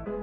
Hear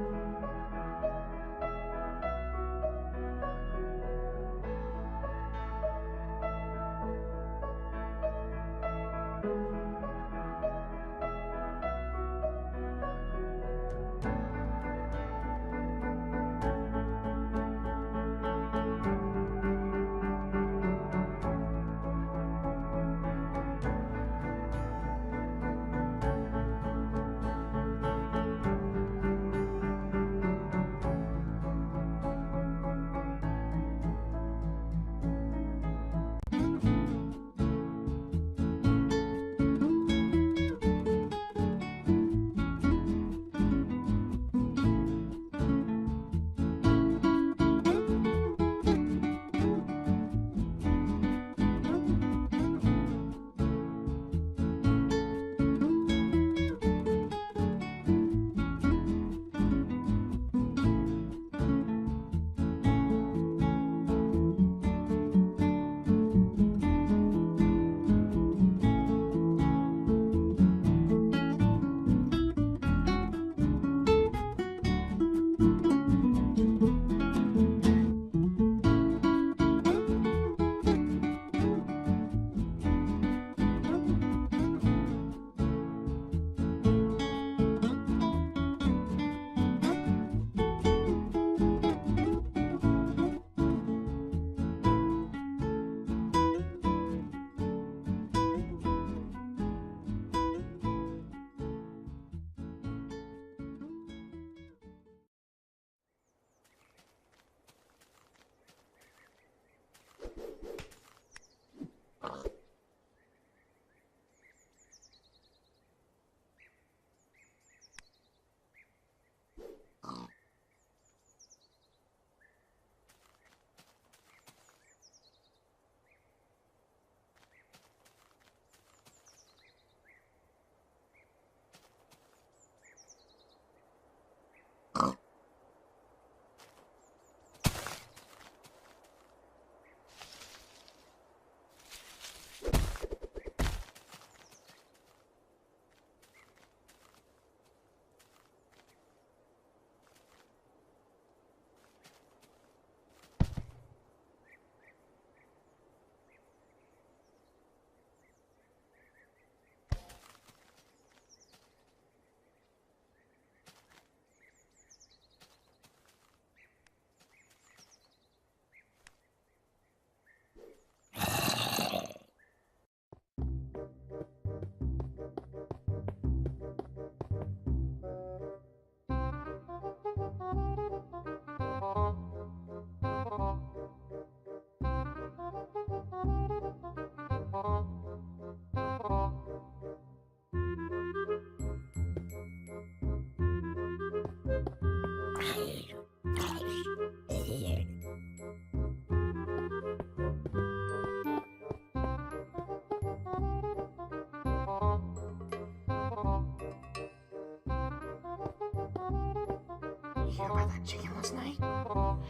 about that chicken last night?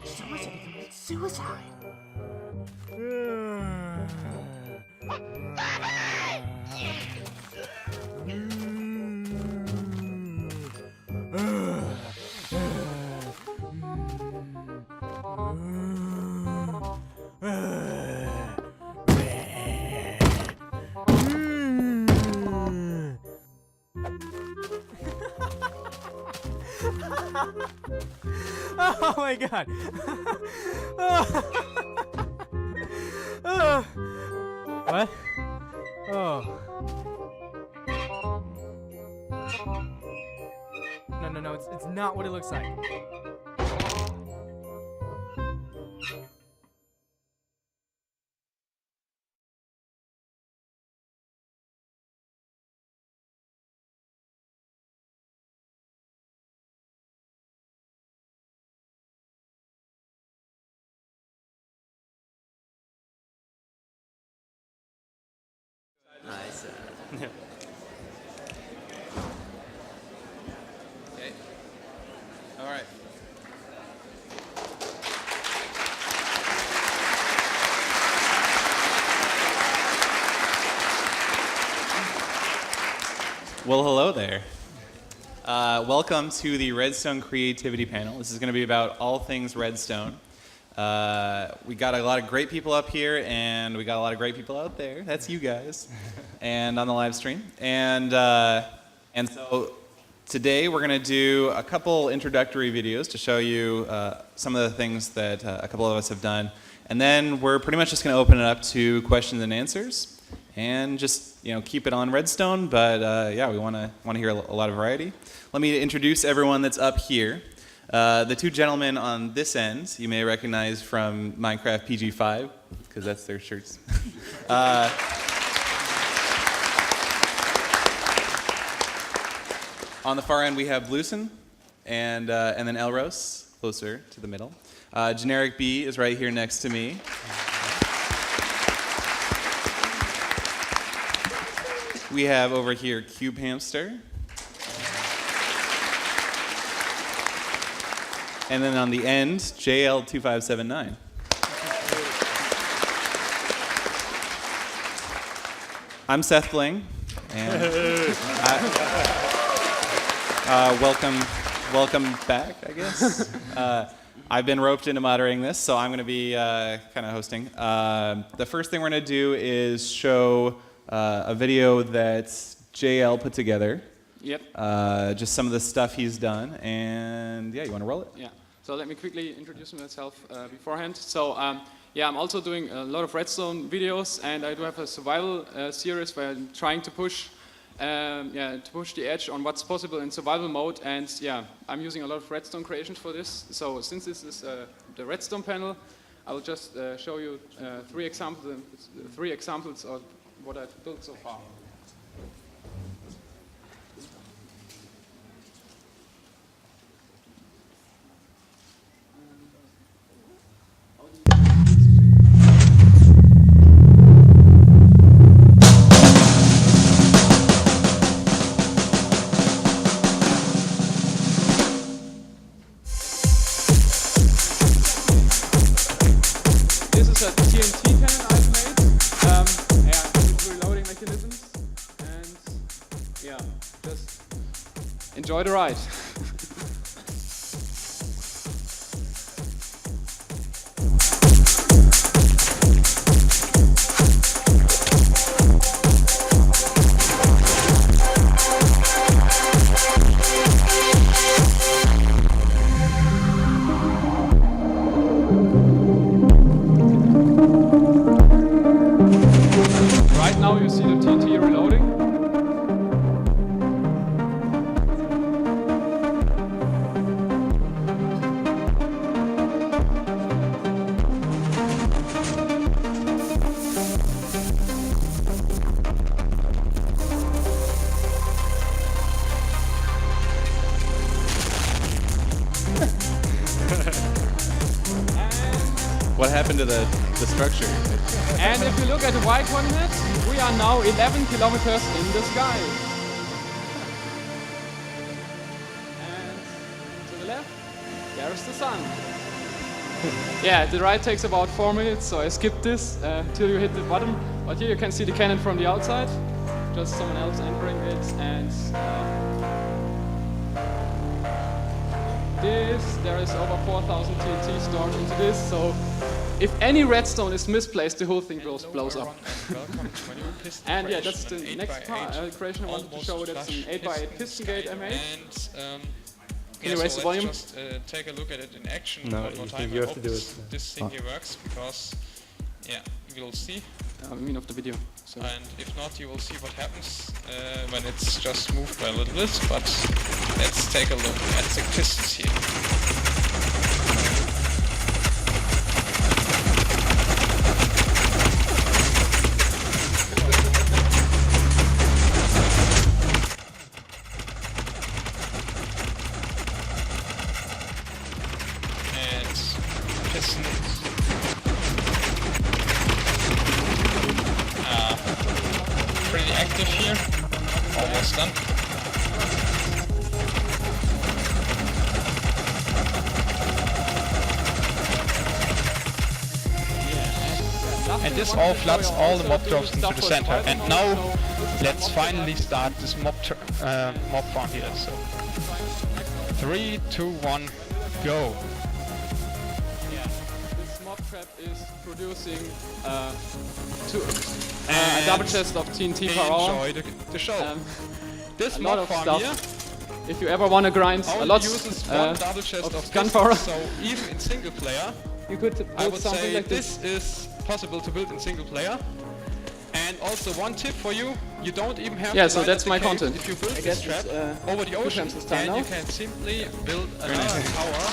Someone said he committed suicide. Oh my god. What? Oh. No, it's not what it looks like. Nice. Okay. All right. Well, hello there. Welcome to the Redstone Creativity Panel. This is going to be about all things Redstone. We got a lot of great people up here, and we got a lot of great people out there. That's you guys, and on the live stream. And so today we're going to do a couple introductory videos to show you some of the things that a couple of us have done, and then we're pretty much just going to open it up to questions and answers, and just keep it on Redstone. But yeah, we want to hear a lot of variety. Let me introduce everyone that's up here. The two gentlemen on this end, you may recognize from Minecraft PG5, because that's their shirts. On the far end, we have Bluesen, and then Elros, closer to the middle. Generic B is right here next to me. We have over here Cube Hamster. And then on the end, JL2579. I'm Seth Bling, and welcome back, I guess. I've been roped into moderating this, so I'm going to be kind of hosting. The first thing we're going to do is show a video that JL put together. Yep. Just some of the stuff he's done, and yeah, you want to roll it? Yeah. So let me quickly introduce myself beforehand. So yeah, I'm also doing a lot of Redstone videos, and I do have a survival series where I'm trying to push the edge on what's possible in survival mode. And yeah, I'm using a lot of Redstone creations for this. So since this is the Redstone panel, I will just show you three examples of what I've built so far. Enjoy the ride. Right now you see the TNT reloading. What happened to the structure? And if you look at the Y coordinates, we are now 11 kilometers in the sky. And to the left, there's the sun. Yeah, the ride takes about 4 minutes, so I skipped this till you hit the bottom. But here you can see the cannon from the outside, just someone else entering it. And there is over 4,000 TNT stored into this, so if any redstone is misplaced, the whole thing blows up. And yeah, that's the next creation I wanted to show. That's an 8x8 piston gate I made. Can you raise the volume? Just take a look at it in action. No, one more time. you I have hope to do it. this thing here works, because yeah, we'll see. I mean of the video. So. And if not, you will see what happens when it's just moved by a little bit. But let's take a look at the pistons here. Pretty active here, almost done. and this all floods all the mob drops into the center. And now let's finally start this mob farm here. So 3, 2, 1, go. This mob trap is producing a double chest of TNT per hour. Enjoy the show. This A lot mob of farm stuff. here If you ever want to grind a only lot uses one double chest of of gunpowder, this, so even in single player, you could I build would something say like this. this is possible to build in single player. And also one tip for you, you don't even have Yeah, to so light that's up the my cave content. if you build I this guess trap it's, over the two ocean, times this time and now. you can simply build another tower.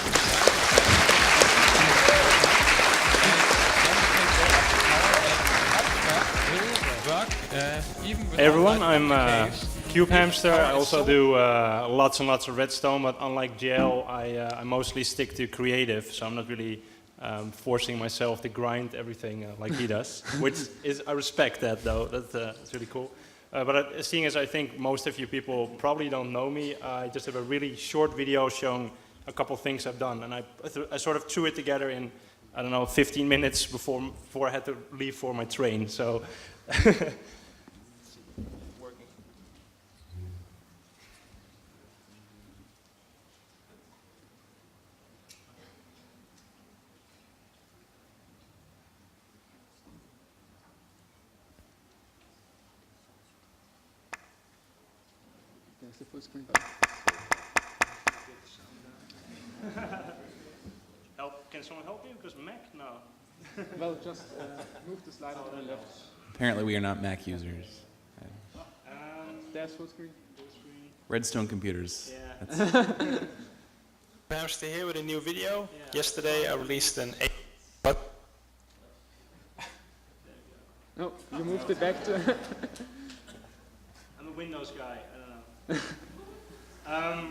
Hey everyone, I'm Cube Hamster. I also do lots and lots of redstone, but unlike JL, I mostly stick to creative, so I'm not really forcing myself to grind everything like he does, which is, I respect that though, that's really cool. But seeing as I think most of you people probably don't know me, I just have a really short video showing a couple things I've done, and I sort of threw it together in, I don't know, 15 minutes before I had to leave for my train, so. There's the full screen button. Can someone help me? Because Mac? No. Well, just move the slider to the left. Apparently we are not Mac users. There's full screen. Redstone computers. Yeah. Hamster here with a new video. Yesterday I released an 8 but No, you moved it back to. I'm a Windows guy, I don't know.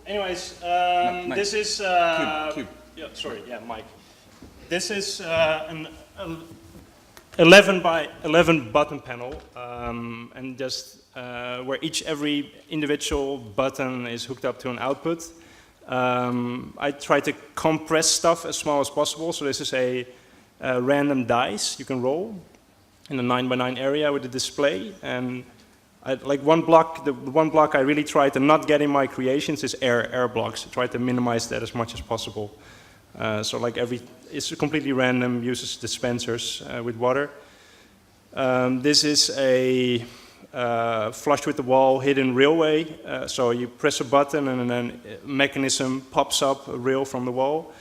Anyways, Mike. this is... Cube. Yeah, sorry, yeah, Mike. This is an 11 by 11 button panel, and just where every individual button is hooked up to an output. I try to compress stuff as small as possible, so this is a random dice you can roll in a 9 by 9 area with a display, and like the one block I really try to not get in my creations is air blocks. I try to minimize that as much as possible. So like it's completely random, uses dispensers with water. This is a flush with the wall hidden railway. So you press a button and then a mechanism pops up a rail from the wall.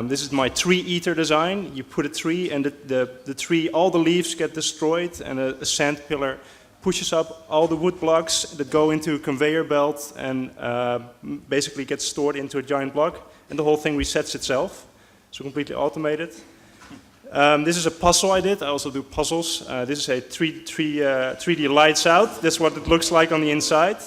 This is my tree eater design. You put a tree and the tree, all the leaves get destroyed, and a sand pillar pushes up all the wood blocks that go into a conveyor belt and basically gets stored into a giant block, and the whole thing resets itself. So completely automated. This is a puzzle I did. I also do puzzles. This is a 3D lights out. That's what it looks like on the inside.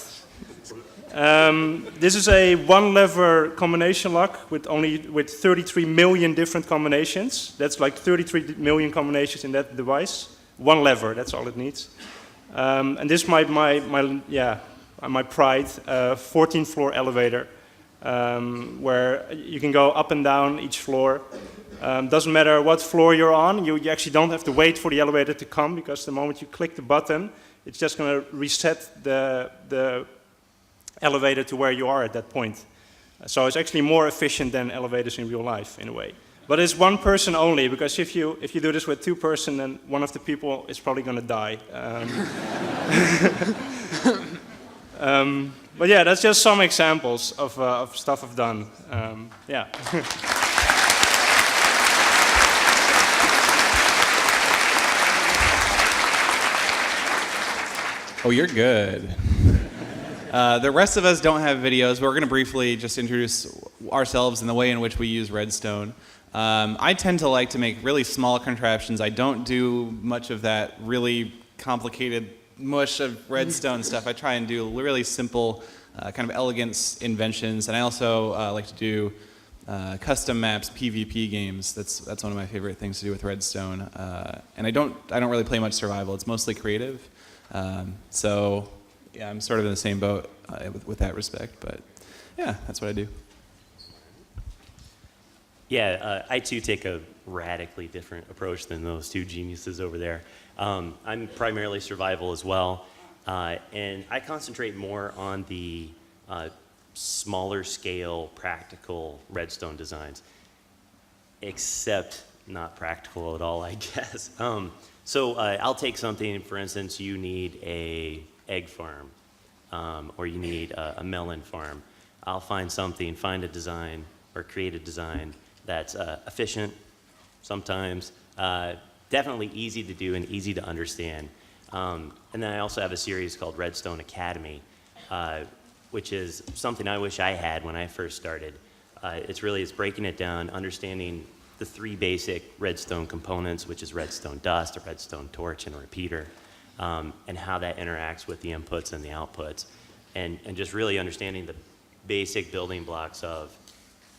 This is a one lever combination lock with 33 million different combinations. That's like 33 million combinations in that device. One lever, that's all it needs. And this is my pride, 14th floor elevator, where you can go up and down each floor. Doesn't matter what floor you're on, you actually don't have to wait for the elevator to come, because the moment you click the button, it's just going to reset the elevator to where you are at that point. So it's actually more efficient than elevators in real life, in a way. But it's one person only, because if you do this with two person, then one of the people is probably going to die. But yeah, that's just some examples of stuff I've done. Yeah. Oh, you're good. The rest of us don't have videos, but we're going to briefly just introduce ourselves and the way in which we use redstone. I tend to like to make really small contraptions. I don't do much of that really complicated mush of redstone stuff. I try and do really simple, kind of elegant inventions, and I also like to do custom maps, PvP games. That's one of my favorite things to do with redstone. And I don't really play much survival. It's mostly creative. So yeah, I'm sort of in the same boat with that respect. But yeah, that's what I do. I too take a radically different approach than those two geniuses over there. I'm primarily survival as well, and I concentrate more on the smaller scale, practical redstone designs, except not practical at all, I guess. So I'll take something, for instance, you need a egg farm, or you need a melon farm. I'll find a design, or create a design that's efficient sometimes, definitely easy to do and easy to understand. And then I also have a series called Redstone Academy, which is something I wish I had when I first started. It's breaking it down, understanding the three basic redstone components, which is redstone dust, a redstone torch, and a repeater, and how that interacts with the inputs and the outputs, and just really understanding the basic building blocks of,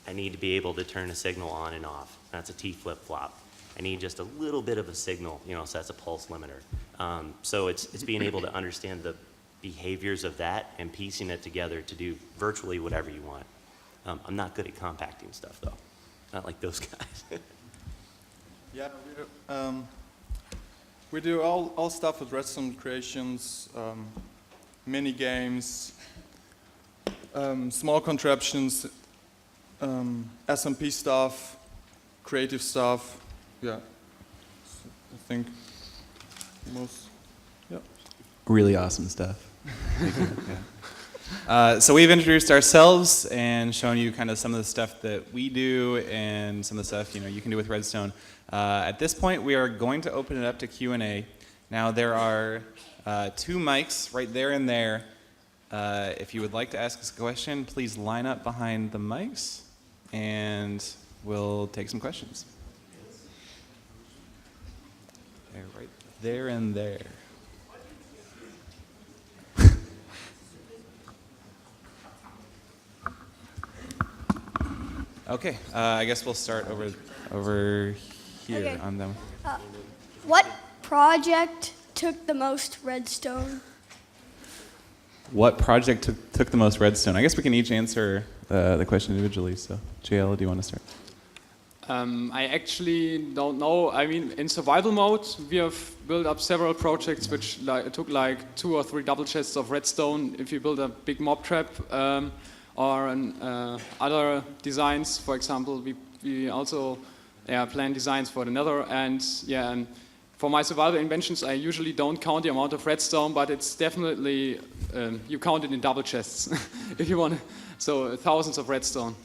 I need to be able to turn a signal on and off. That's a T flip-flop. I need just a little bit of a signal, so that's a pulse limiter. So it's being able to understand the behaviors of that and piecing it together to do virtually whatever you want. I'm not good at compacting stuff, though. Not like those guys. Yeah, we do all stuff with redstone creations, mini games, small contraptions, SMP stuff, creative stuff. Yeah, I think most. Yeah. Really awesome stuff. So we've introduced ourselves and shown you kind of some of the stuff that we do and some of the stuff you can do with Redstone. At this point, we are going to open it up to Q&A. Now there are 2 mics right there and there. If you would like to ask us a question, please line up behind the mics, and we'll take some questions. They're right there and there. Okay, I guess we'll start over here Okay. on them. What project took the most redstone? What project took the most redstone? I guess we can each answer the question individually. So, JL, do you want to start? I actually don't know. I mean, in survival mode, we have built up several projects which took like 2 or 3 double chests of redstone. If you build a big mob trap, or other designs, for example, we also plan designs for the Nether. And for my survival inventions, I usually don't count the amount of redstone, but it's definitely you count it in double chests if you want. So thousands of redstone.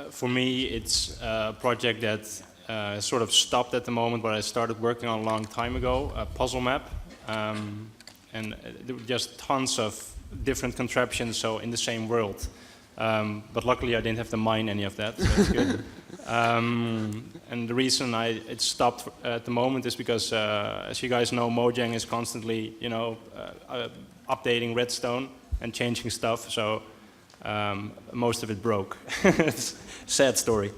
For me, it's a project that sort of stopped at the moment, but I started working on a long time ago, a puzzle map. And there were just tons of different contraptions, so in the same world. But luckily I didn't have to mine any of that, so that's good. And the reason it stopped at the moment is because, as you guys know, Mojang is constantly, updating Redstone and changing stuff, so most of it broke. It's a sad story.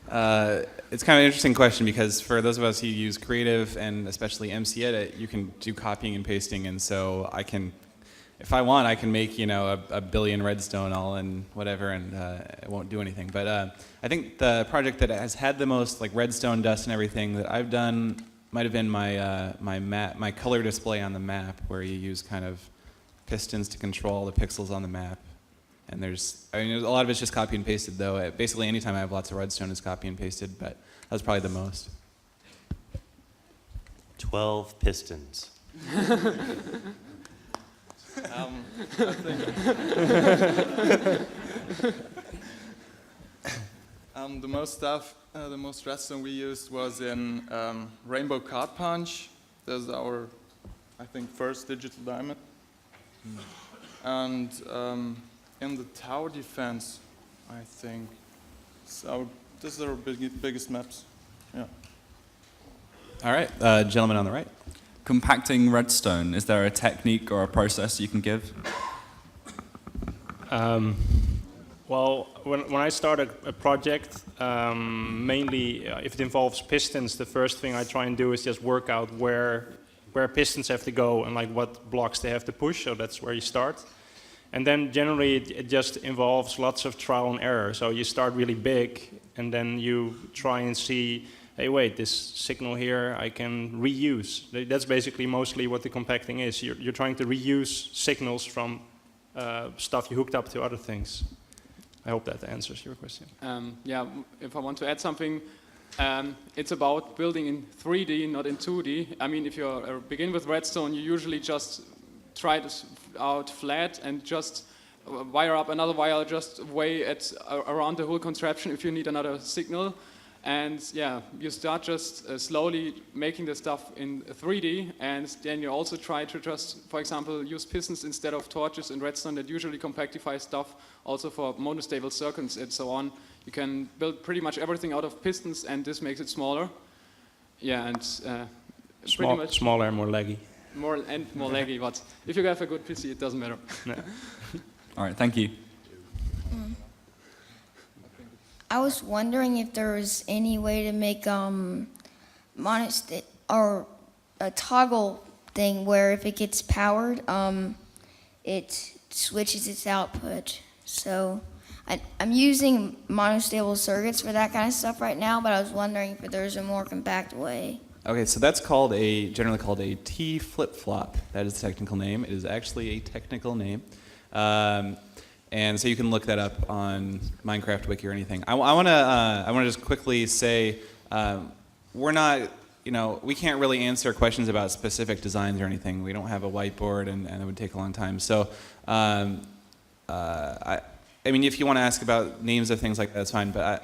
It's kind of an interesting question because for those of us who use Creative and especially MC Edit, you can do copying and pasting, and so I can, if I want, I can make a billion redstone all in whatever, and it won't do anything. But I think the project that has had the most like redstone dust and everything that I've done might have been my color display on the map, where you use kind of pistons to control the pixels on the map. And there's a lot of it's just copy and pasted, though. Basically, anytime I have lots of redstone, it's copy and pasted, but that's probably the most. 12 pistons. The most redstone we used was in Rainbow Card Punch. That's our, I think, first digital diamond. And in the tower defense, I think, these are our biggest maps. Yeah. All right, gentleman on the right. Compacting redstone, is there a technique or a process you can give? Well, when I start a project, mainly if it involves pistons, the first thing I try and do is just work out where pistons have to go and like what blocks they have to push, so that's where you start. And then generally it just involves lots of trial and error. So you start really big, and then you try and see, hey, wait, this signal here I can reuse. That's basically mostly what the compacting is. You're trying to reuse signals from stuff you hooked up to other things. I hope that answers your question. Yeah, if I want to add something, it's about building in 3D, not in 2D. I mean, if you begin with redstone, you usually just try it out flat and just wire up another wire just way around the whole contraption if you need another signal. And yeah, you start just slowly making the stuff in 3D, and then you also try to just, for example, use pistons instead of torches in redstone that usually compactify stuff, also for monostable circuits and so on. You can build pretty much everything out of pistons, and this makes it smaller. Yeah, and pretty much smaller and more laggy. More laggy, but if you have a good PC, it doesn't matter. No. All right, thank you. I was wondering if there was any way to make or a toggle thing where if it gets powered, it switches its output. So I'm using monostable circuits for that kind of stuff right now, but I was wondering if there's a more compact way. Okay, so that's generally called a T flip-flop. That is the technical name. It is actually a technical name. And so you can look that up on Minecraft Wiki or anything. I want to just quickly say, we're not, we can't really answer questions about specific designs or anything. We don't have a whiteboard, and it would take a long time. So, I mean, if you want to ask about names of things like that, that's fine. But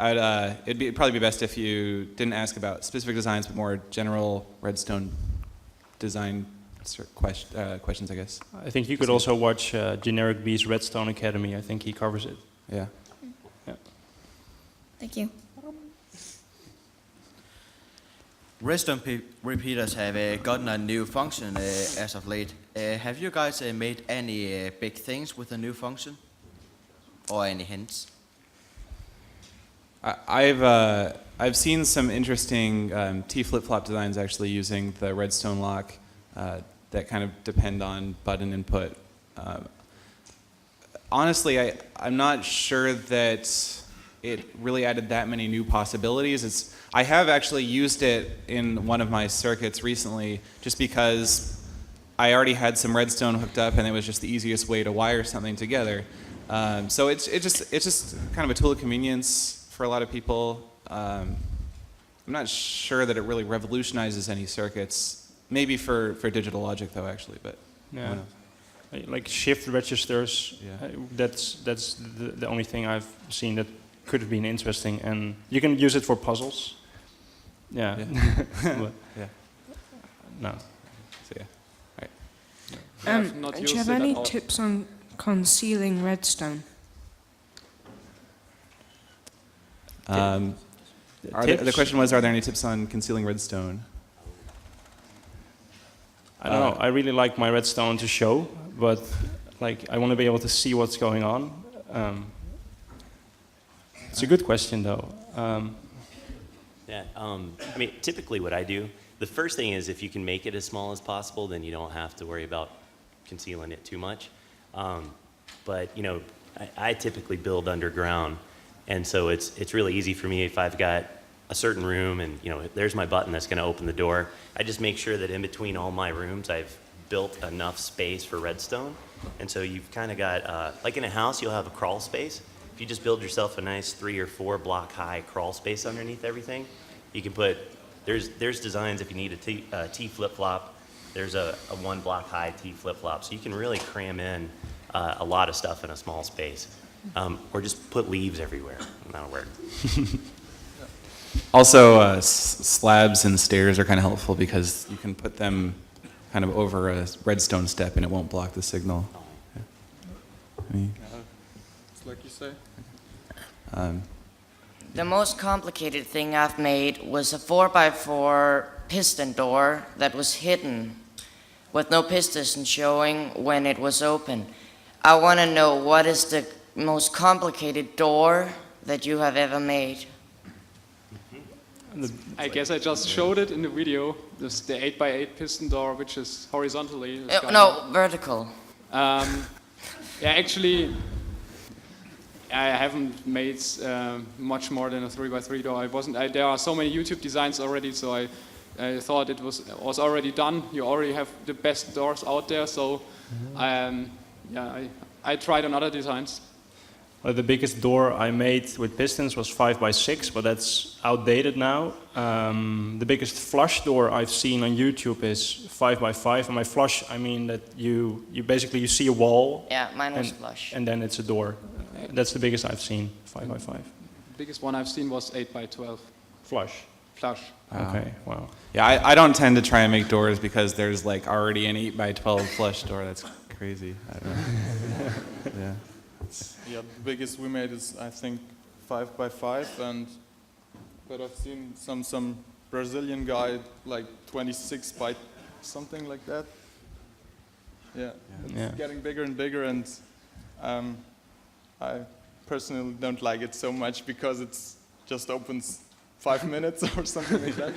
it'd probably be best if you didn't ask about specific designs, but more general redstone design questions, I guess. I think you could also watch Generic B's Redstone Academy. I think he covers it. Yeah. Yeah. Thank you. Redstone repeaters have gotten a new function as of late. Have you guys made any big things with the new function? Or any hints? I've seen some interesting T flip-flop designs actually using the redstone lock that kind of depend on button input. Honestly, I'm not sure that it really added that many new possibilities. I have actually used it in one of my circuits recently just because I already had some redstone hooked up and it was just the easiest way to wire something together. So it's just kind of a tool of convenience for a lot of people. I'm not sure that it really revolutionizes any circuits. Maybe for digital logic though, actually, but yeah, like shift registers. Yeah. That's the only thing I've seen that could have been interesting, and you can use it for puzzles. Yeah. But yeah. No. So yeah. All right. Do you have any tips on concealing redstone? The question was, are there any tips on concealing redstone? I don't know. I really like my redstone to show, but like I want to be able to see what's going on. It's a good question, though. Yeah. I mean, typically what I do, the first thing is if you can make it as small as possible, then you don't have to worry about concealing it too much. But I typically build underground, and so it's really easy for me if I've got a certain room and there's my button that's going to open the door. I just make sure that in between all my rooms I've built enough space for redstone, and so you've kind of got like in a house you'll have a crawl space. If you just build yourself a nice 3 or 4 block high crawl space underneath everything, you can put there's designs if you need a T flip-flop. There's a 1 block high T flip-flop, so you can really cram in a lot of stuff in a small space, or just put leaves everywhere, and that'll work. Also, slabs and stairs are kind of helpful because you can put them kind of over a redstone step and it won't block the signal. Yeah. It's like you say. The most complicated thing I've made was a 4x4 piston door that was hidden with no piston showing when it was open. I want to know what is the most complicated door that you have ever made. I guess I just showed it in the video. This the 8x8 piston door, which is horizontally. No, vertical. Yeah, actually, I haven't made much more than a 3x3 door. There are so many YouTube designs already, so I thought it was already done. You already have the best doors out there, so I tried on other designs. The biggest door I made with pistons was 5x6, but that's outdated now. The biggest flush door I've seen on YouTube is 5x5, and by flush I mean that you basically you see a wall. Yeah, mine was flush. And then it's a door. That's the biggest I've seen, 5x5. The biggest one I've seen was 8x12. Flush. Flush. Okay, wow. Yeah, I don't tend to try and make doors because there's like already an 8x12 flush door. That's crazy. I don't know. Yeah. Yeah, the biggest we made is I think 5x5, but I've seen some Brazilian guy like 26 by something like that. Yeah, it's getting bigger and bigger, and I personally don't like it so much because it just opens 5 minutes or something like that.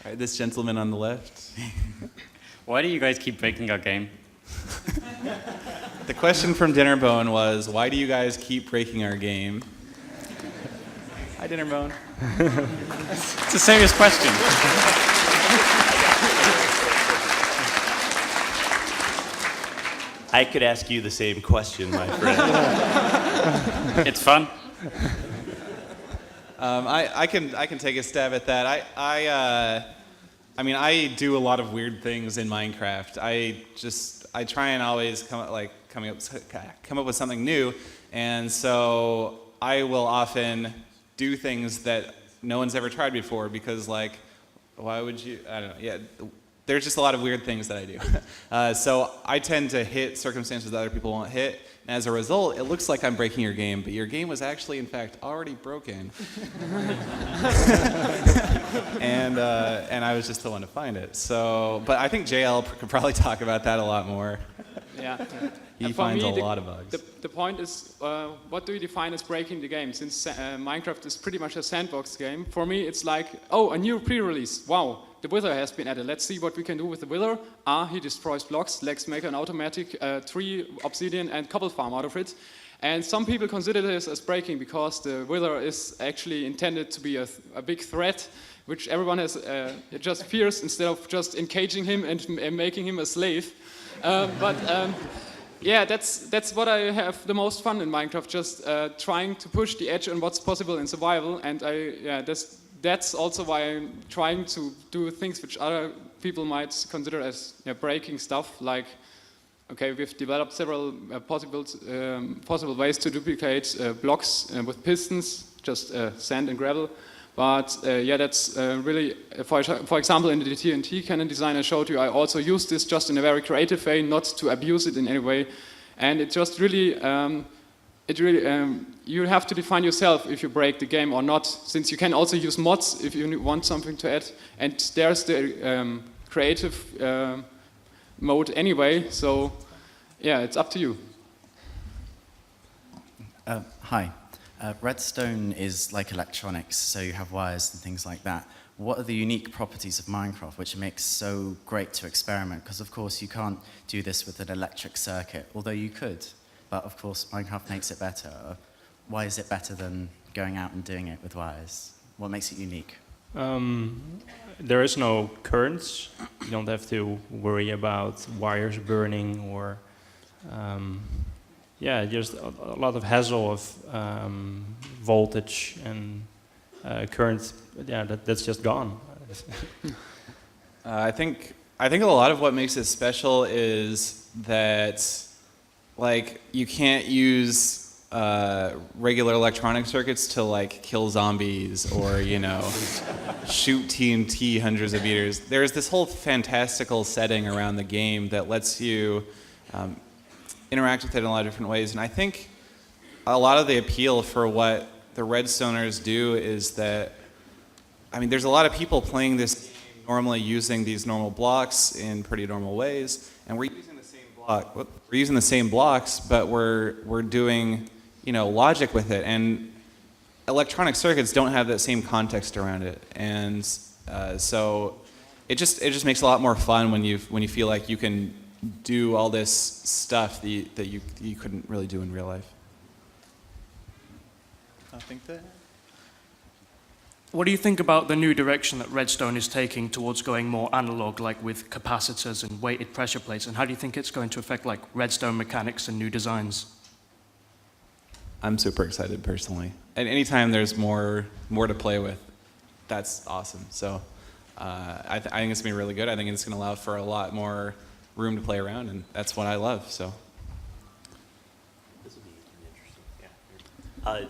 All right, this gentleman on the left. Why do you guys keep breaking our game? The question from Dinnerbone was, why do you guys keep breaking our game? Hi, Dinnerbone. It's a serious question. I could ask you the same question, my friend. It's fun. I can take a stab at that. I mean, I do a lot of weird things in Minecraft. I try and always come up with something new, and so I will often do things that no one's ever tried before because, like, why would you? I don't know. Yeah, there's just a lot of weird things that I do. So I tend to hit circumstances that other people won't hit, and as a result, it looks like I'm breaking your game, but your game was actually, in fact, already broken. And I was just the one to find it. So, but I think JL could probably talk about that a lot more. Yeah. He finds a lot of bugs. The point is, what do you define as breaking the game? Since Minecraft is pretty much a sandbox game, for me it's like, oh, a new pre-release. Wow, the wither has been added. Let's see what we can do with the wither. He destroys blocks. Let's make an automatic tree, obsidian, and cobble farm out of it. And some people consider this as breaking because the wither is actually intended to be a big threat, which everyone has just fears instead of just encaging him and making him a slave. Yeah, that's what I have the most fun in Minecraft, just trying to push the edge on what's possible in survival, and that's also why I'm trying to do things which other people might consider as breaking stuff, like, okay, we've developed several possible ways to duplicate blocks with pistons, just sand and gravel. But that's really, for example, in the TNT cannon design I showed you, I also used this just in a very creative way, not to abuse it in any way. And it just really, you have to define yourself if you break the game or not, since you can also use mods if you want something to add. And there's the creative mode anyway, so yeah, it's up to you. Hi. Redstone is like electronics, so you have wires and things like that. What are the unique properties of Minecraft which makes so great to experiment? Because of course you can't do this with an electric circuit, although you could, but of course Minecraft makes it better. Why is it better than going out and doing it with wires? What makes it unique? There is no currents. You don't have to worry about wires burning or just a lot of hassle of voltage and current. Yeah, that's just gone. I think a lot of what makes it special is that, like, you can't use regular electronic circuits to like kill zombies or shoot TNT hundreds of meters. There's this whole fantastical setting around the game that lets you interact with it in a lot of different ways. And I think a lot of the appeal for what the Redstoners do is that, I mean, there's a lot of people playing this game normally using these normal blocks in pretty normal ways, and we're using the same block. We're using the same blocks, but we're doing logic with it, and electronic circuits don't have that same context around it, and so it just makes it a lot more fun when you feel like you can do all this stuff that you couldn't really do in real life. I think that. What do you think about the new direction that Redstone is taking towards going more analog, like with capacitors and weighted pressure plates? And how do you think it's going to affect like Redstone mechanics and new designs? I'm super excited personally. And anytime there's more to play with, that's awesome. So I think it's going to be really good. I think it's going to allow for a lot more room to play around, and that's what I love. So. This will be interesting. Yeah.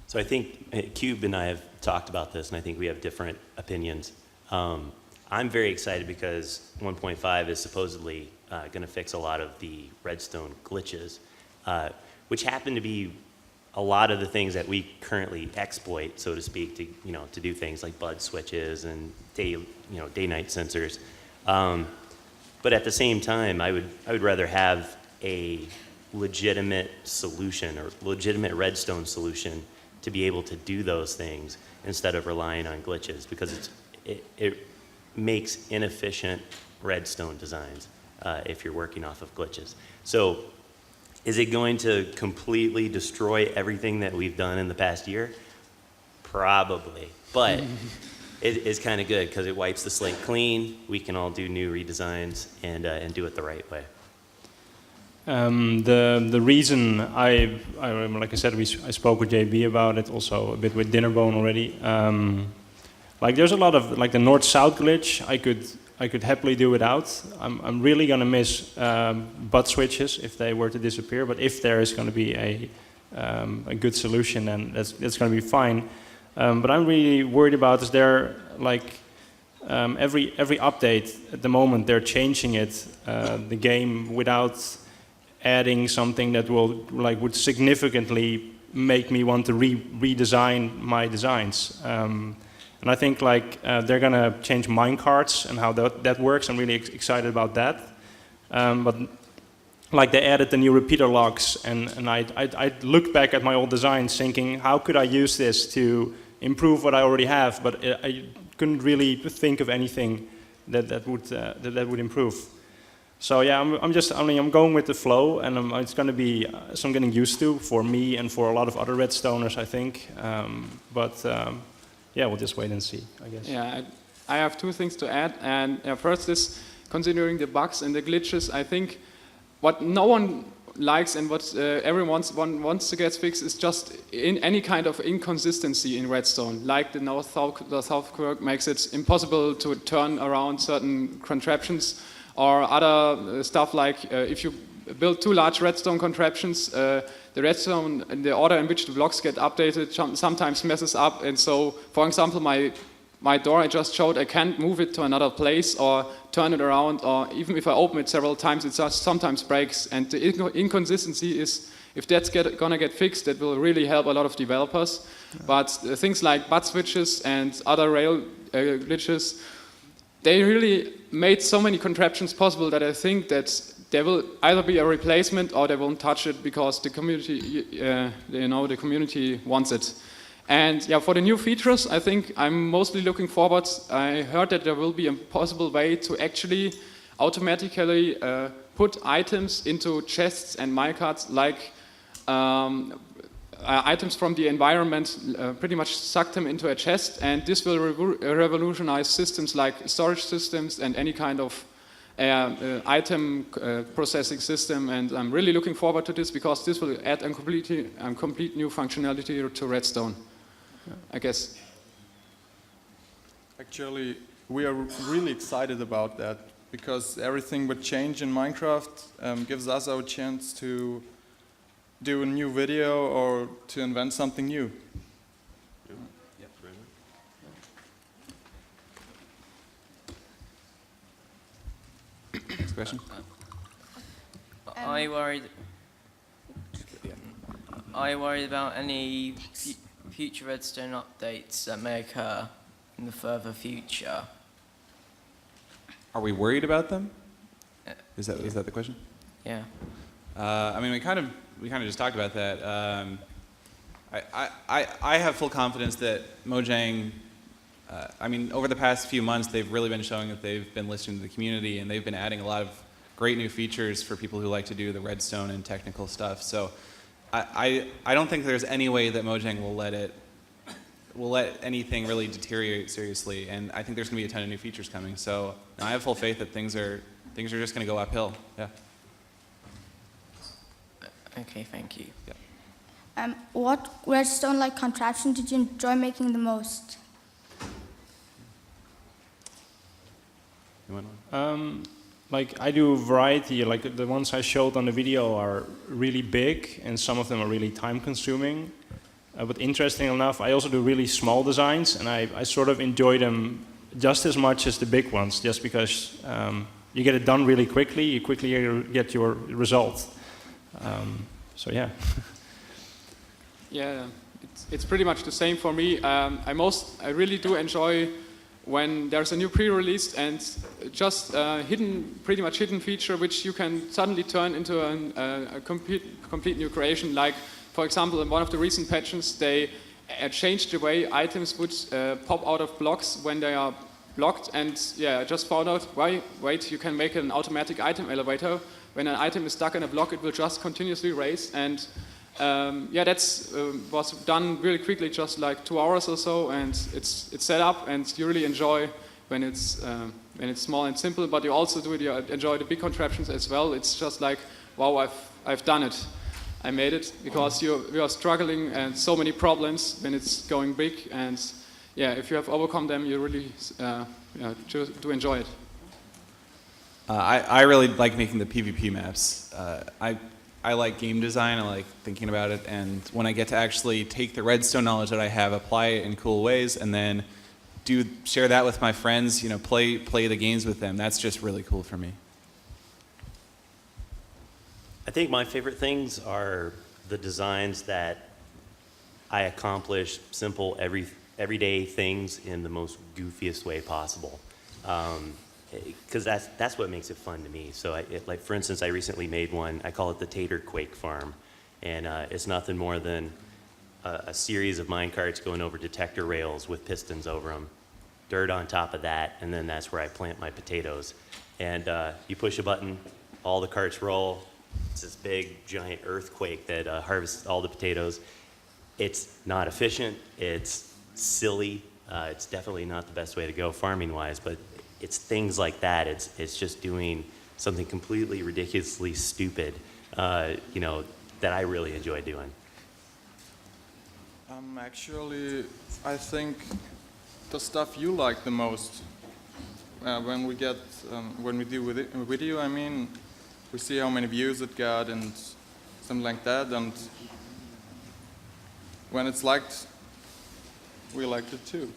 So I think Cube and I have talked about this, and I think we have different opinions. I'm very excited because 1.5 is supposedly going to fix a lot of the Redstone glitches, which happen to be a lot of the things that we currently exploit, so to speak, to do things like bud switches and day-night sensors. But at the same time, I would rather have a legitimate solution or legitimate Redstone solution to be able to do those things instead of relying on glitches, because it makes inefficient Redstone designs if you're working off of glitches. So is it going to completely destroy everything that we've done in the past year? Probably, but it's kind of good because it wipes the slate clean. We can all do new redesigns and do it the right way. The reason I remember, like I said, I spoke with JB about it, also a bit with Dinnerbone already. Like there's a lot of like the north-south glitch I could happily do without. I'm really gonna miss butt switches if they were to disappear. But if there is gonna be a good solution, then that's gonna be fine. But I'm really worried about is there like every update at the moment they're changing it the game without adding something that would significantly make me want to redesign my designs. And I think they're gonna change minecarts and how that works. I'm really excited about that. But like they added the new repeater locks, and I looked back at my old designs thinking, how could I use this to improve what I already have? But I couldn't really think of anything that would improve. So yeah, I'm going with the flow, and it's going to be some getting used to for me and for a lot of other Redstoners, I think. Yeah, we'll just wait and see, I guess. Yeah, I have two things to add, and first is considering the bugs and the glitches. I think what no one likes and what everyone wants to get fixed is just in any kind of inconsistency in Redstone, like the north-south quirk makes it impossible to turn around certain contraptions, or other stuff like if you build two large redstone contraptions, the redstone and the order in which the blocks get updated sometimes messes up. And so, for example, my door I just showed, I can't move it to another place or turn it around, or even if I open it several times, it just sometimes breaks. And the inconsistency is, if that's gonna get fixed, that will really help a lot of developers. Yeah. But things like butt switches and other rail glitches, they really made so many contraptions possible that I think that there will either be a replacement or they won't touch it because the community, the community wants it. And yeah, for the new features, I think I'm mostly looking forward. I heard that there will be a possible way to actually automatically put items into chests and minecarts, like items from the environment, pretty much suck them into a chest, and this will revolutionize systems like storage systems and any kind of item processing system. And I'm really looking forward to this because this will add a complete new functionality to Redstone, I guess. Actually, we are really excited about that because everything would change in Minecraft gives us our chance to do a new video or to invent something new. Next question. Are you worried about any future Redstone updates that may occur in the further future? Are we worried about them? Is that the question? Yeah. I mean, we kind of just talked about that. I have full confidence that Mojang. I mean, over the past few months, they've really been showing that they've been listening to the community, and they've been adding a lot of great new features for people who like to do the redstone and technical stuff. So I don't think there's any way that Mojang will let anything really deteriorate seriously, and I think there's going to be a ton of new features coming. So I have full faith that things are just going to go uphill. Yeah. Okay, thank you. Yeah. What redstone-like contraption did you enjoy making the most? Like I do a variety. Like the ones I showed on the video are really big, and some of them are really time-consuming. But interesting enough, I also do really small designs, and I sort of enjoy them just as much as the big ones, just because you get it done really quickly. You quickly get your result. So yeah. Yeah, it's pretty much the same for me. I really do enjoy when there's a new pre-release and just pretty much hidden feature which you can suddenly turn into a complete new creation. Like, for example, in one of the recent patches, they changed the way items would pop out of blocks when they are blocked. And yeah, I just found out, wait, you can make an automatic item elevator. When an item is stuck in a block, it will just continuously raise. And yeah, that's was done really quickly, just like 2 hours or so, and it's set up, and you really enjoy when it's small and simple. But you also enjoy the big contraptions as well. It's just like, wow, I've done it, I made it, because we are struggling and so many problems when it's going big, and yeah, if you have overcome them, you really do enjoy it. I really like making the PvP maps. I like game design, I like thinking about it, and when I get to actually take the redstone knowledge that I have, apply it in cool ways, and then share that with my friends, play the games with them, that's just really cool for me. I think my favorite things are the designs that I accomplish simple, everyday things in the most goofiest way possible. Because that's what makes it fun to me. So like for instance, I recently made one, I call it the Tater Quake Farm. And it's nothing more than a series of minecarts going over detector rails with pistons over them, dirt on top of that, and then that's where I plant my potatoes. And you push a button, all the carts roll. It's this big, giant earthquake that harvests all the potatoes. It's not efficient, it's silly. It's definitely not the best way to go farming-wise, but it's things like that. It's just doing something completely ridiculously stupid, that I really enjoy doing. Actually, I think the stuff you like the most, when we do a video, I mean, we see how many views it got and something like that, and when it's liked, we liked it too.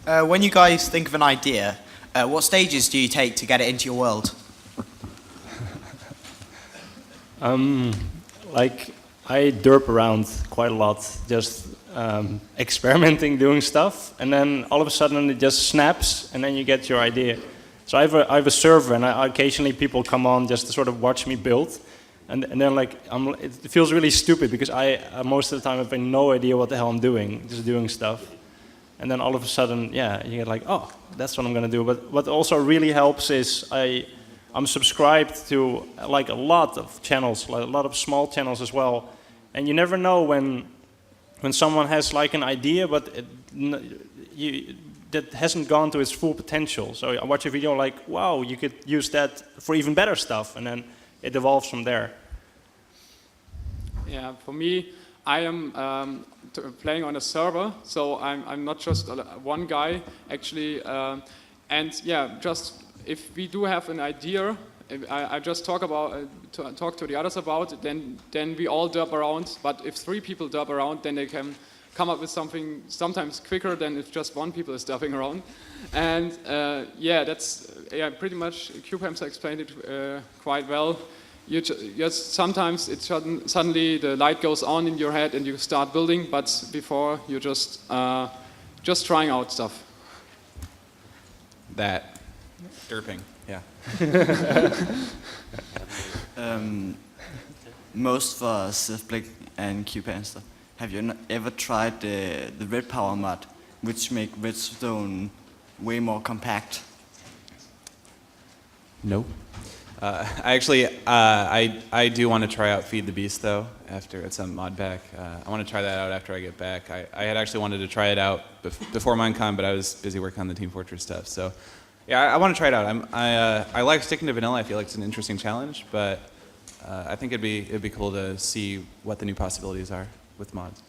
When you guys think of an idea, what stages do you take to get it into your world? Like I derp around quite a lot, just experimenting, doing stuff, and then all of a sudden it just snaps, and then you get your idea. So I have a server, and occasionally people come on just to sort of watch me build, and then like it feels really stupid because I most of the time have no idea what the hell I'm doing, just doing stuff. And then all of a sudden, yeah, you get like, oh, that's what I'm going to do. But what also really helps is I'm subscribed to like a lot of channels, like a lot of small channels as well. And you never know when someone has like an idea, but that hasn't gone to its full potential. So I watch a video like, wow, you could use that for even better stuff. And then it evolves from there. Yeah, for me, I am playing on a server, so I'm not just one guy actually, and yeah, just if we do have an idea, I just talk to the others about it, then we all derp around. But if 3 people derp around, then they can come up with something sometimes quicker than if just 1 people is derping around. And yeah, that's pretty much CubeHamster explained it quite well. Sometimes suddenly the light goes on in your head and you start building, but before you're just trying out stuff. That derping, yeah. Most for Sifblick and CubeHamster, have you ever tried the red power mod, which make redstone way more compact? No. I actually, I do want to try out Feed the Beast though. After it's a mod pack, I want to try that out after I get back. I had actually wanted to try it out before MineCon, but I was busy working on the Team Fortress stuff. So, yeah, I want to try it out. I like sticking to vanilla. I feel like it's an interesting challenge, but I think it'd be cool to see what the new possibilities are with mods.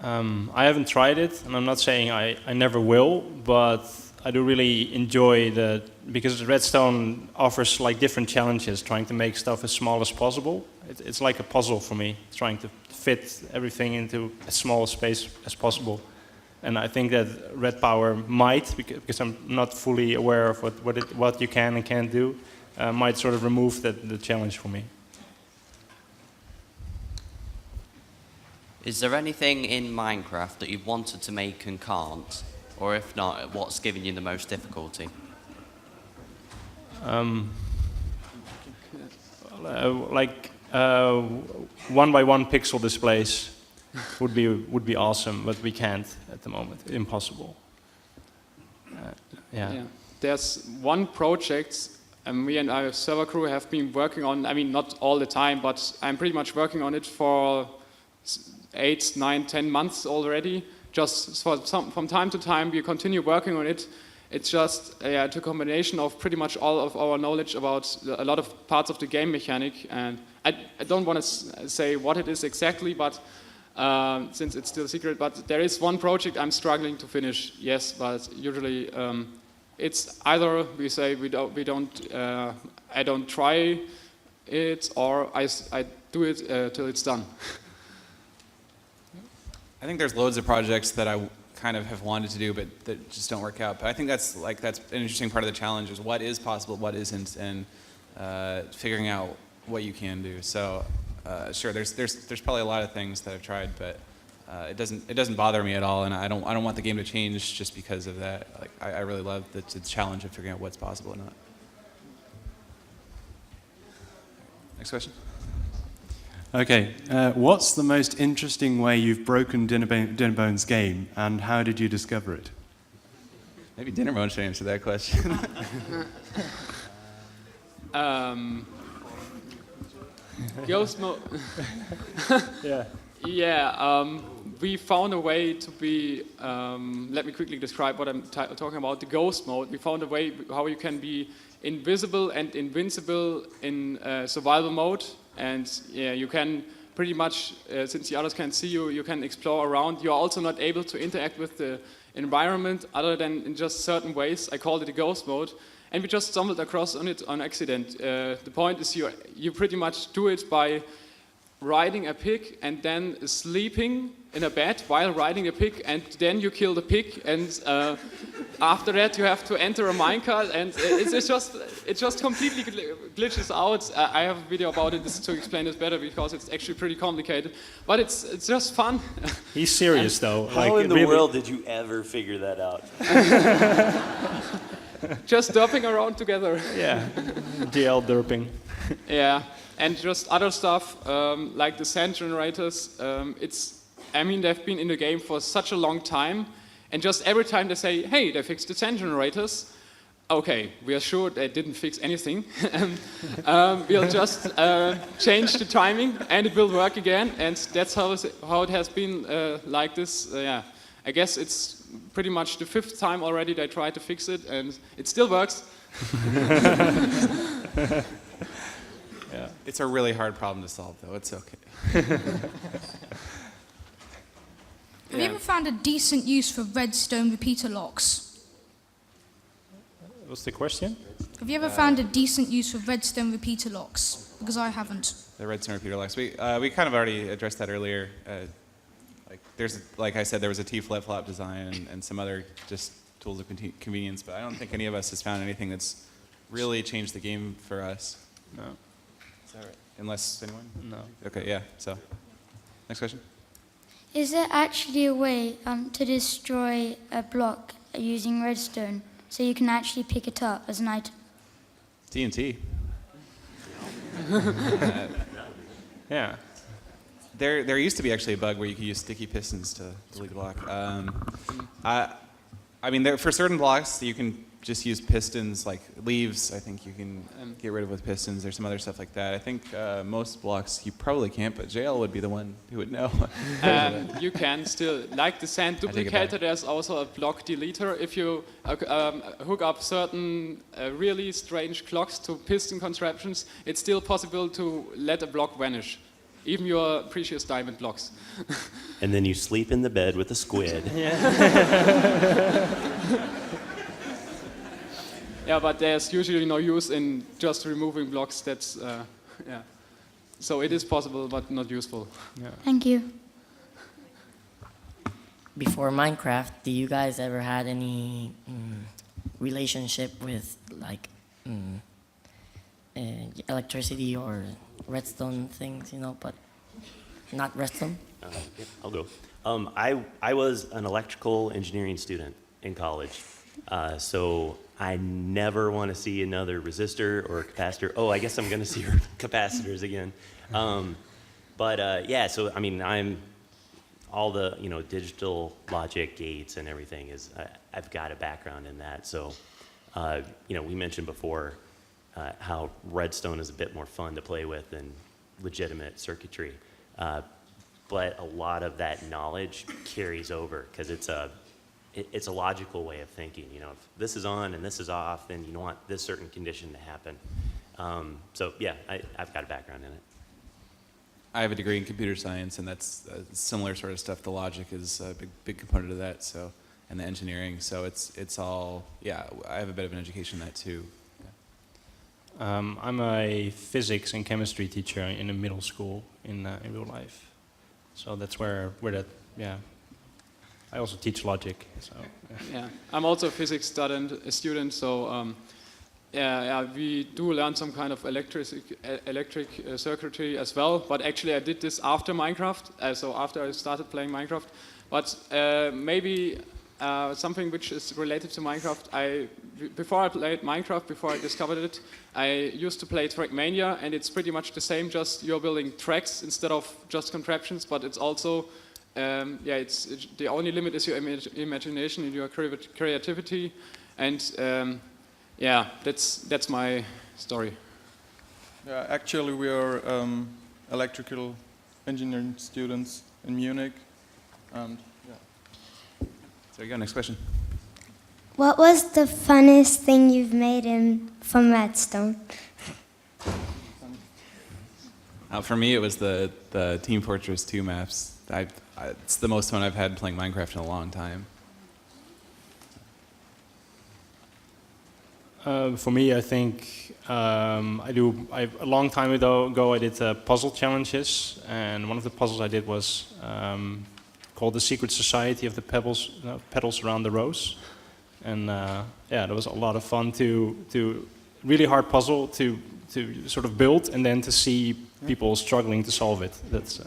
I haven't tried it, and I'm not saying I never will, but I do really enjoy because Redstone offers like different challenges, trying to make stuff as small as possible. It's like a puzzle for me, trying to fit everything into as small a space as possible. And I think that Red Power might, because I'm not fully aware of what you can and can't do, might sort of remove the challenge for me. Is there anything in Minecraft that you've wanted to make and can't? Or if not, what's giving you the most difficulty? Like 1x1 pixel displays would be awesome, but we can't at the moment. Impossible. Yeah. There's one project me and our server crew have been working on. I mean, not all the time, but I'm pretty much working on it for 8, 9, 10 months already. Just from time to time, we continue working on it. It's just a combination of pretty much all of our knowledge about a lot of parts of the game mechanic. And I don't want to say what it is exactly, but since it's still a secret. But there is one project I'm struggling to finish. Yes, but usually it's either we say I don't try it, or I do it till it's done. I think there's loads of projects that I kind of have wanted to do, but that just don't work out. But I think that's an interesting part of the challenge: is what is possible, what isn't, and figuring out what you can do. So, sure, there's probably a lot of things that I've tried, but it doesn't bother me at all, and I don't want the game to change just because of that. Like I really love the challenge of figuring out what's possible or not. Next question. Okay, what's the most interesting way you've broken Dinnerbone's game, and how did you discover it? Maybe Dinnerbone should answer that question. Ghost mode. Yeah. Yeah. We found a way to be. Let me quickly describe what I'm talking about. The ghost mode. We found a way how you can be invisible and invincible in survival mode. And yeah, you can pretty much, since the others can't see you, you can explore around. You're also not able to interact with the environment other than in just certain ways. I called it a ghost mode. And we just stumbled across on it on accident. The point is you pretty much do it by riding a pig and then sleeping in a bed while riding a pig, and then you kill the pig, and after that you have to enter a minecart, and it just completely glitches out. I have a video about it to explain this better because it's actually pretty complicated, but it's just fun. He's serious though. How in the world did you ever figure that out? Just derping around together. Yeah, DL derping. Yeah, and just other stuff like the sand generators. They've been in the game for such a long time, and just every time they say, hey, they fixed the sand generators, okay, we are sure they didn't fix anything. We'll just change the timing and it will work again, and that's how it has been like this. I guess it's pretty much the 5th time already they tried to fix it, and it still works. Yeah. It's a really hard problem to solve, though. It's okay. Have you ever found a decent use for redstone repeater locks? What's the question? Have you ever found a decent use for redstone repeater locks? Because I haven't. The redstone repeater locks. We kind of already addressed that earlier. Like I said, there was a T flip-flop design and some other just tools of convenience, but I don't think any of us has found anything that's really changed the game for us. No. Is that right? Unless anyone? No. Okay, yeah. So, next question. Is there actually a way to destroy a block using redstone so you can actually pick it up as an item? TNT. Yeah. There used to be actually a bug where you could use sticky pistons to delete a block. I mean, for certain blocks, you can just use pistons, like leaves. I think you can get rid of with pistons. There's some other stuff like that. I think most blocks you probably can't, but JL would be the one who would know. You can still, like the sand duplicator, there's also a block deleter. If you hook up certain really strange clocks to piston contraptions, it's still possible to let a block vanish, even your precious diamond blocks. And then you sleep in the bed with a squid. Yeah, but there's usually no use in just removing blocks. That's yeah. So it is possible, but not useful. Yeah. Thank you. Before Minecraft, do you guys ever had any relationship with like electricity or redstone things, you know, but not redstone? Yeah, I'll go. I was an electrical engineering student in college, so I never want to see another resistor or capacitor. Oh, I guess I'm going to see capacitors again. Yeah, so I mean, I'm all the digital logic gates and everything is. I've got a background in that. So, we mentioned before how redstone is a bit more fun to play with than legitimate circuitry. But a lot of that knowledge carries over because it's a logical way of thinking. If this is on and this is off, then you want this certain condition to happen. So yeah, I've got a background in it. I have a degree in computer science, and that's similar sort of stuff. The logic is a big component of that. So, and the engineering. So it's all, yeah. I have a bit of an education in that too. I'm a physics and chemistry teacher in a middle school in real life. So that's where that, yeah. I also teach logic. So. Yeah, I'm also a physics student, so yeah, we do learn some kind of electric circuitry as well. But actually, I did this after Minecraft, so after I started playing Minecraft. But maybe something which is related to Minecraft. Before I played Minecraft, before I discovered it, I used to play Trackmania, and it's pretty much the same. Just you're building tracks instead of just contraptions, but it's also it's the only limit is your imagination and your creativity, and yeah, that's my story. Yeah, actually, we are electrical engineering students in Munich, and yeah. There you go. Next question. What was the funnest thing you've made from redstone? For me, it was the Team Fortress 2 maps. It's the most fun I've had playing Minecraft in a long time. For me, I think a long time ago I did puzzle challenges, and one of the puzzles I did was called The Secret Society of the Petals Around the Rose. And yeah, that was a lot of fun to really hard puzzle to sort of build, and then to see people struggling to solve it. That's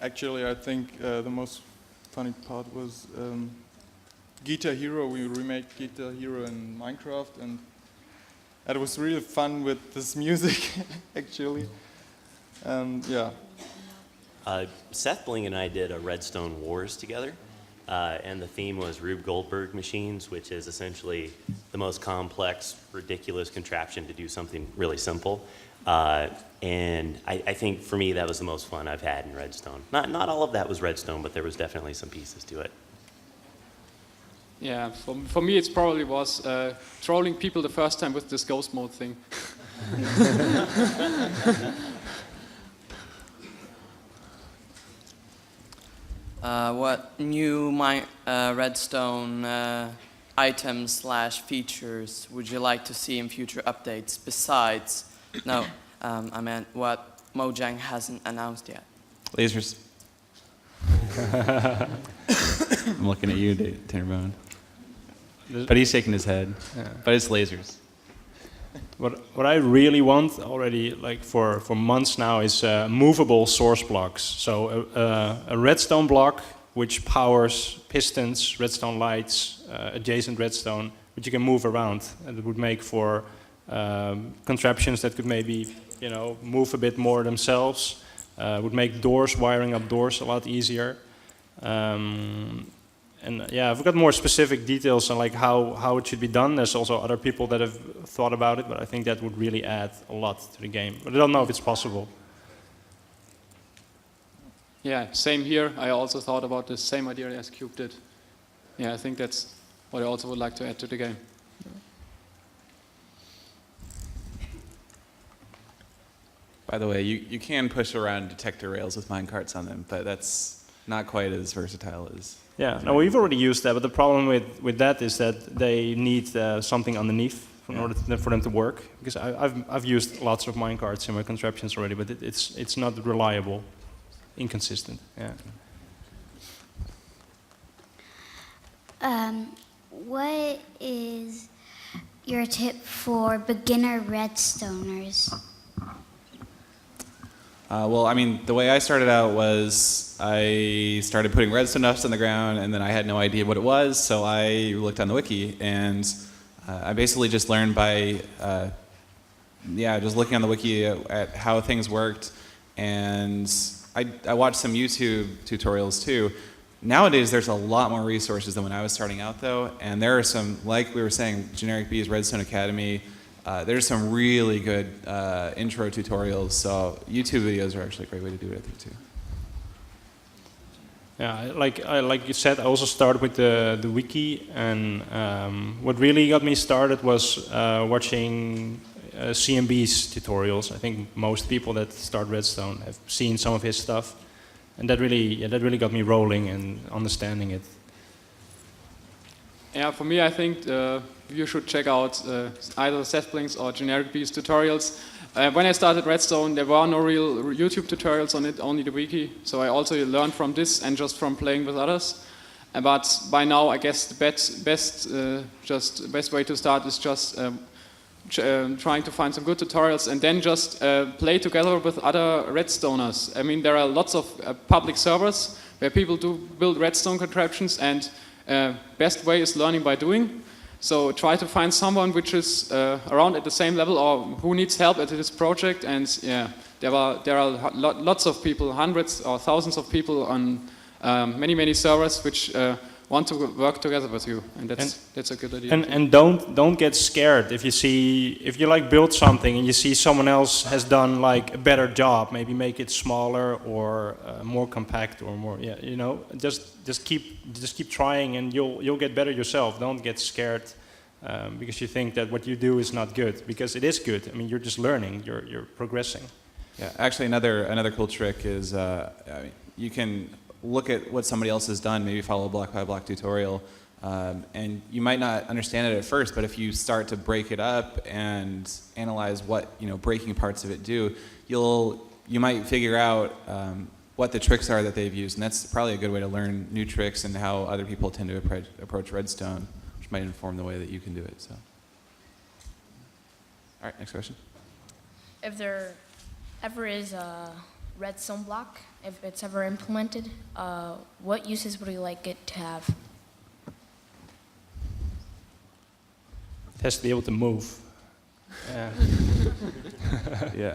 actually, I think the most funny part was Guitar Hero. We remade Guitar Hero in Minecraft, and it was really fun with this music, actually. And yeah. Seth Bling and I did a Redstone Wars together. And the theme was Rube Goldberg machines, which is essentially the most complex, ridiculous contraption to do something really simple. And I think for me that was the most fun I've had in Redstone. Not all of that was Redstone, but there was definitely some pieces to it. Yeah, for me it probably was trolling people the first time with this ghost mode thing. What new Redstone items / features would you like to see in future updates besides, I meant what Mojang hasn't announced yet? Lasers. I'm looking at you, Tinnerbone. But he's shaking his head. Yeah. But it's lasers. What I really want already, like for months now, is movable source blocks. So a redstone block which powers pistons, redstone lights, adjacent redstone, which you can move around, and it would make for contraptions that could maybe move a bit more themselves. Would make wiring up doors a lot easier. yeah, I've got more specific details on like how it should be done. There's also other people that have thought about it, but I think that would really add a lot to the game. But I don't know if it's possible. Yeah, same here. I also thought about the same idea as Cube did. Yeah, I think that's what I also would like to add to the game. By the way, you can push around detector rails with minecarts on them, but that's not quite as versatile as... Yeah, no, we've already used that, but the problem with that is that they need something underneath in order for them to work. Because I've used lots of minecarts in my contraptions already, but it's not reliable, inconsistent. Yeah. What is your tip for beginner redstoners? Well, I mean, the way I started out was I started putting redstone dust on the ground, and then I had no idea what it was, so I looked on the wiki, and I basically just learned by, just looking on the wiki at how things worked, and I watched some YouTube tutorials too. Nowadays, there's a lot more resources than when I was starting out, though, and there are some, like we were saying, Generic B's Redstone Academy. There's some really good intro tutorials, so YouTube videos are actually a great way to do it, I think, too. Yeah, like you said, I also started with the wiki, and what really got me started was watching CMB's tutorials. I think most people that start Redstone have seen some of his stuff, and that really got me rolling and understanding it. Yeah, for me, I think you should check out either Sethblink's or Generic B's tutorials. When I started Redstone, there were no real YouTube tutorials on it, only the wiki. So I also learned from this and just from playing with others. But by now, I guess the best way to start is just trying to find some good tutorials and then just play together with other Redstoners. I mean, there are lots of public servers where people do build Redstone contraptions, and best way is learning by doing. So try to find someone which is around at the same level or who needs help at this project. And yeah, there are lots of people, hundreds or thousands of people on many servers which want to work together with you, and that's a good idea. And don't get scared if you like build something and you see someone else has done like a better job, maybe make it smaller or more compact or more, just keep trying and you'll get better yourself. Don't get scared because you think that what you do is not good, because it is good. I mean, you're just learning, you're progressing. Yeah, actually another cool trick is you can look at what somebody else has done, maybe follow a block by block tutorial, and you might not understand it at first, but if you start to break it up and analyze what breaking parts of it do, you might figure out what the tricks are that they've used, and that's probably a good way to learn new tricks and how other people tend to approach Redstone, which might inform the way that you can do it. So, all right, next question. If there ever is a Redstone block, if it's ever implemented, what uses would you like it to have? It has to be able to move. Yeah,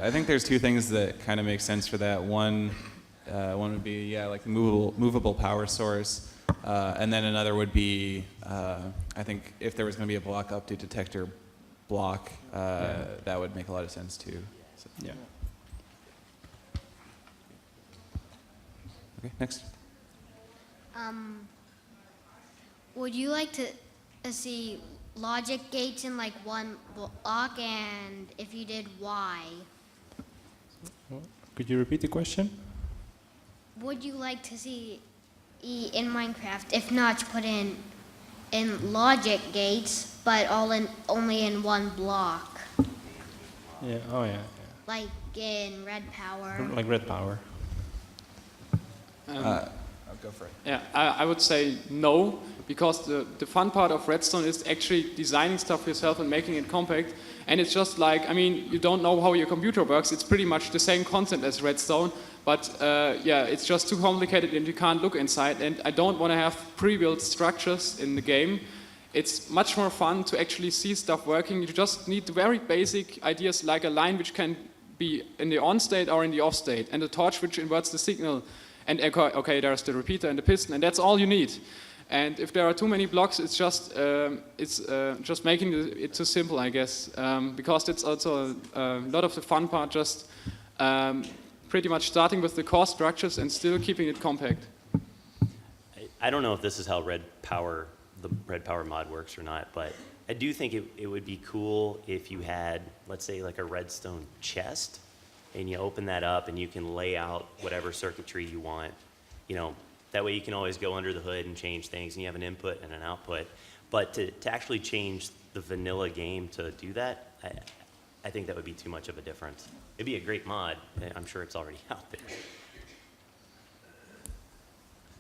I think there's two things that kind of make sense for that. One would be like the movable power source, and then another would be I think if there was going to be a block update detector block, that would make a lot of sense too. So. Yeah. Okay, next. Would you like to see logic gates in like one block, and if you did, why? Could you repeat the question? Would you like to see in Minecraft, if not, put in logic gates, but only in one block? Yeah. Oh yeah. Like in Red Power. Like Red Power. Go for it. Yeah, I would say no, because the fun part of Redstone is actually designing stuff yourself and making it compact. And it's just like, I mean, you don't know how your computer works. It's pretty much the same concept as Redstone, but it's just too complicated and you can't look inside. And I don't want to have pre-built structures in the game. It's much more fun to actually see stuff working. You just need very basic ideas, like a line which can be in the on state or in the off state, and a torch which inverts the signal. And okay, there's the repeater and the piston, and that's all you need. And if there are too many blocks, it's just making it too simple, I guess, because it's also a lot of the fun part, just pretty much starting with the core structures and still keeping it compact. I don't know if this is how the Red Power mod works or not, but I do think it would be cool if you had, let's say, like a redstone chest, and you open that up and you can lay out whatever circuitry you want. That way you can always go under the hood and change things, and you have an input and an output. But to actually change the vanilla game to do that, I think that would be too much of a difference. It'd be a great mod. I'm sure it's already out there.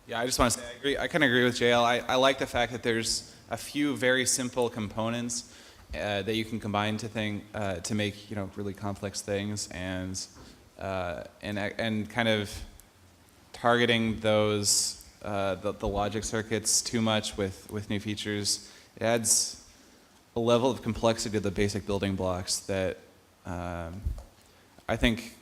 Yeah, I just want to say I kind of agree with JL. I like the fact that there's a few very simple components that you can combine to make really complex things, and kind of targeting those the logic circuits too much with new features. It adds a level of complexity to the basic building blocks that I think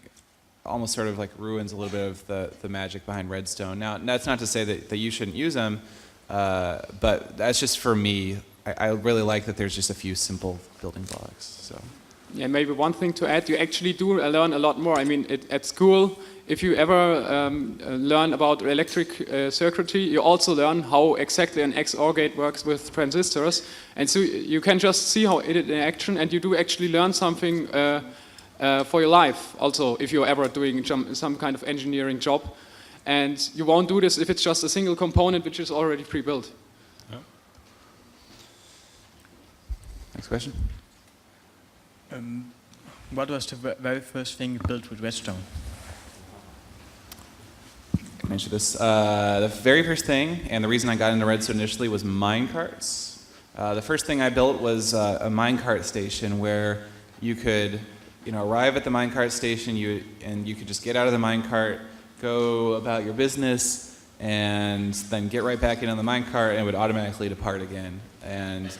almost sort of like ruins a little bit of the magic behind Redstone. Now, that's not to say that you shouldn't use them, but that's just for me. I really like that there's just a few simple building blocks. So. Yeah, maybe one thing to add, you actually do learn a lot more. I mean, at school, if you ever learn about electric circuitry, you also learn how exactly an XOR gate works with transistors. And so you can just see how it is in action, and you do actually learn something for your life also, if you're ever doing some kind of engineering job. And you won't do this if it's just a single component which is already pre-built. Yeah. Next question. What was the very first thing you built with Redstone? I mentioned this. The very first thing, and the reason I got into Redstone initially, was minecarts. The first thing I built was a minecart station where you could, arrive at the minecart station, and you could just get out of the minecart, go about your business, and then get right back in on the minecart, and it would automatically depart again. And if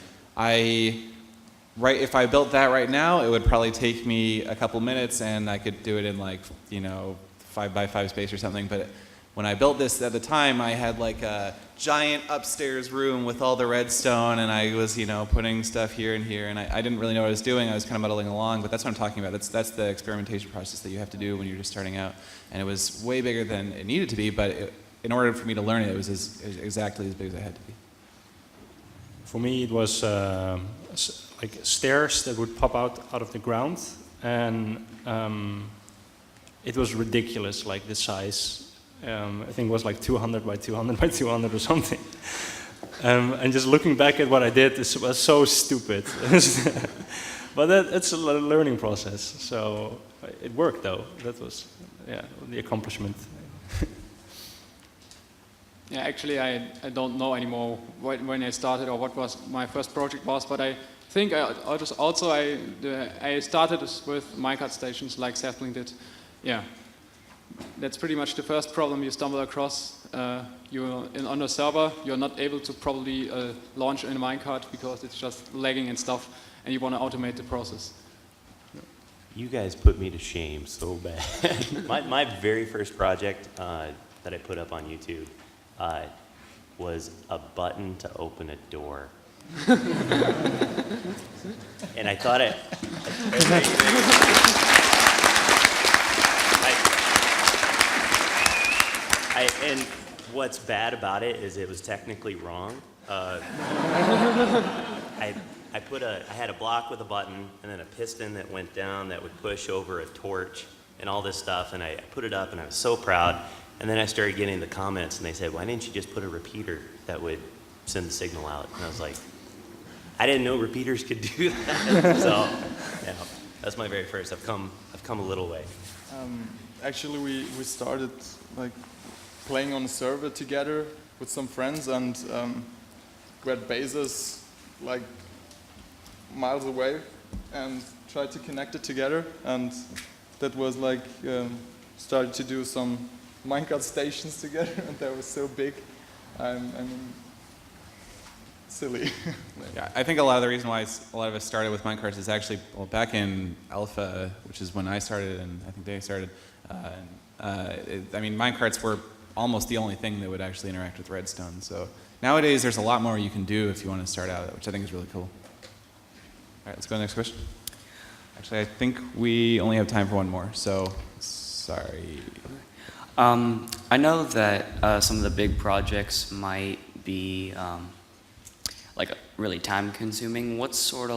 I built that right now, it would probably take me a couple minutes, and I could do it in 5x5 space or something. But when I built this at the time, I had like a giant upstairs room with all the redstone, and I was, putting stuff here and here, and I didn't really know what I was doing. I was kind of muddling along, but that's what I'm talking about. That's the experimentation process that you have to do when you're just starting out. And it was way bigger than it needed to be, but in order for me to learn it, it was exactly as big as it had to be. For me, it was like stairs that would pop out of the ground, and it was ridiculous, like the size. I think it was like 200 by 200 by 200 or something. And just looking back at what I did, this was so stupid. But it's a learning process. So it worked, though. That was, the accomplishment. Yeah, actually, I don't know anymore when I started or what was my first project was, but I think I started with minecart stations like Sapling did. Yeah. That's pretty much the first problem you stumble across. You're on a server, you're not able to probably launch in a minecart because it's just lagging and stuff, and you want to automate the process. You guys put me to shame so bad. my very first project that I put up on YouTube was a button to open a door. And I thought and what's bad about it is it was technically wrong. I had a block with a button and then a piston that went down that would push over a torch and all this stuff, and I put it up and I was so proud. And then I started getting the comments, and they said, "Why didn't you just put a repeater that would send the signal out?" And I was like, I didn't know repeaters could do that. So, yeah, that's my very first. I've come a little way. Actually, we started like playing on a server together with some friends, and we had bases like miles away, and tried to connect it together, and that was like started to do some minecart stations together, and they were so big. I mean, silly. Yeah, I think a lot of the reason why a lot of us started with minecarts is actually, well, back in Alpha, which is when I started, and I think they started. I mean, minecarts were almost the only thing that would actually interact with redstone. So nowadays, there's a lot more you can do if you want to start out, which I think is really cool. All right, let's go to the next question. Actually, I think we only have time for one more, so sorry. I know that some of the big projects might be like really time consuming. What sort of